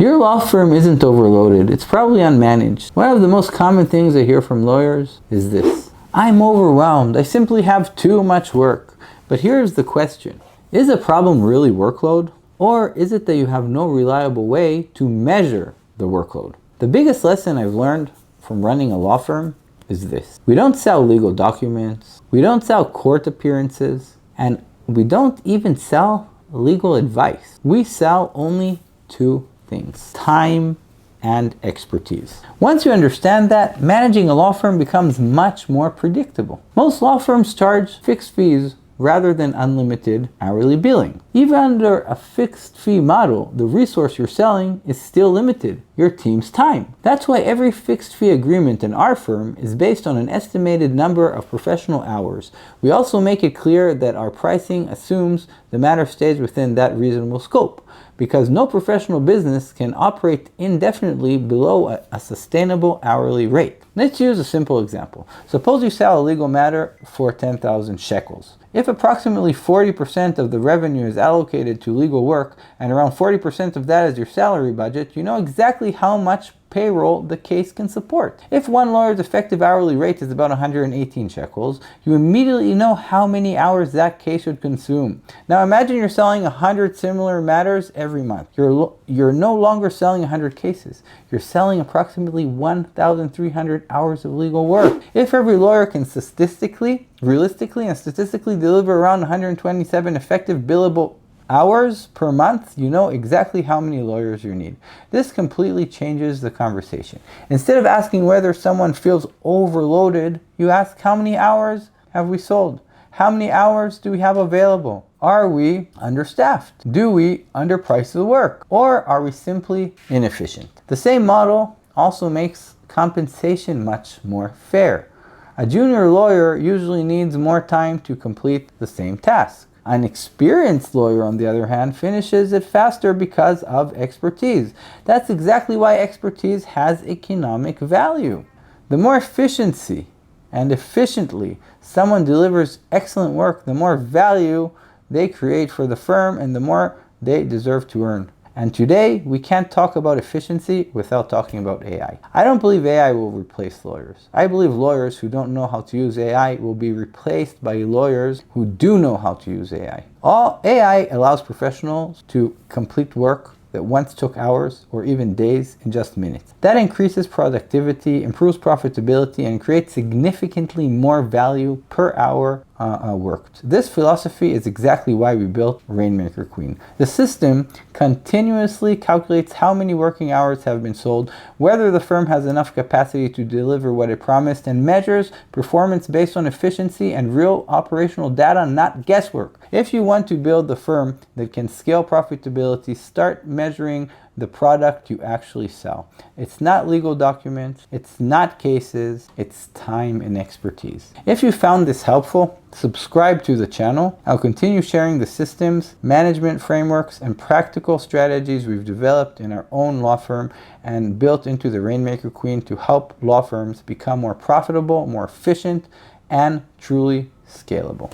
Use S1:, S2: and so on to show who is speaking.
S1: Your law firm isn't overloaded, it's probably unmanaged. One of the most common things I hear from lawyers is this: I'm overwhelmed, I simply have too much work. But here's the question: is the problem really workload? Or is it that you have no reliable way to measure the workload? The biggest lesson I've learned from running a law firm is this: we don't sell legal documents, we don't sell court appearances, and we don't even sell legal advice. We sell only two things: time and expertise. Once you understand that, managing a law firm becomes much more predictable. Most law firms charge fixed fees rather than unlimited hourly billing. Even under a fixed fee model, the resource you're selling is still limited: your team's time. That's why every fixed fee agreement in our firm is based on an estimated number of professional hours. We also make it clear that our pricing assumes the matter stays within that reasonable scope, because no professional business can operate indefinitely below a sustainable hourly rate. Let's use a simple example. Suppose you sell a legal matter for 10,000 shekels. If approximately 40% of the revenue is allocated to legal work and around 40% of that is your salary budget, you know exactly how much payroll the case can support. If one lawyer's effective hourly rate is about 118 shekels, you immediately know how many hours that case would consume. Now imagine you're selling 100 similar matters every month. You're no longer selling 100 cases. You're selling approximately 1,300 hours of legal work. If every lawyer can realistically and statistically deliver around 127 effective billable hours per month, you know exactly how many lawyers you need. This completely changes the conversation. Instead of asking whether someone feels overloaded, you ask, how many hours have we sold? How many hours do we have available? Are we understaffed? Do we underprice the work? Or are we simply inefficient? The same model also makes compensation much more fair. A junior lawyer usually needs more time to complete the same task. An experienced lawyer, on the other hand, finishes it faster because of expertise. That's exactly why expertise has economic value. The more efficiently someone delivers excellent work, the more value they create for the firm and the more they deserve to earn. And today, we can't talk about efficiency without talking about AI. I don't believe AI will replace lawyers. I believe lawyers who don't know how to use AI will be replaced by lawyers who do know how to use AI. AI allows professionals to complete work that once took hours or even days in just minutes. That increases productivity, improves profitability, and creates significantly more value per hour worked. This philosophy is exactly why we built Rainmaker Queen. The system continuously calculates how many working hours have been sold, whether the firm has enough capacity to deliver what it promised, and measures performance based on efficiency and real operational data, not guesswork. If you want to build the firm that can scale profitability, start measuring the product you actually sell. It's not legal documents, it's not cases, it's time and expertise. If you found this helpful, subscribe to the channel. I'll continue sharing the systems, management frameworks, and practical strategies we've developed in our own law firm and built into the Rainmaker Queen to help law firms become more profitable, more efficient, and truly scalable.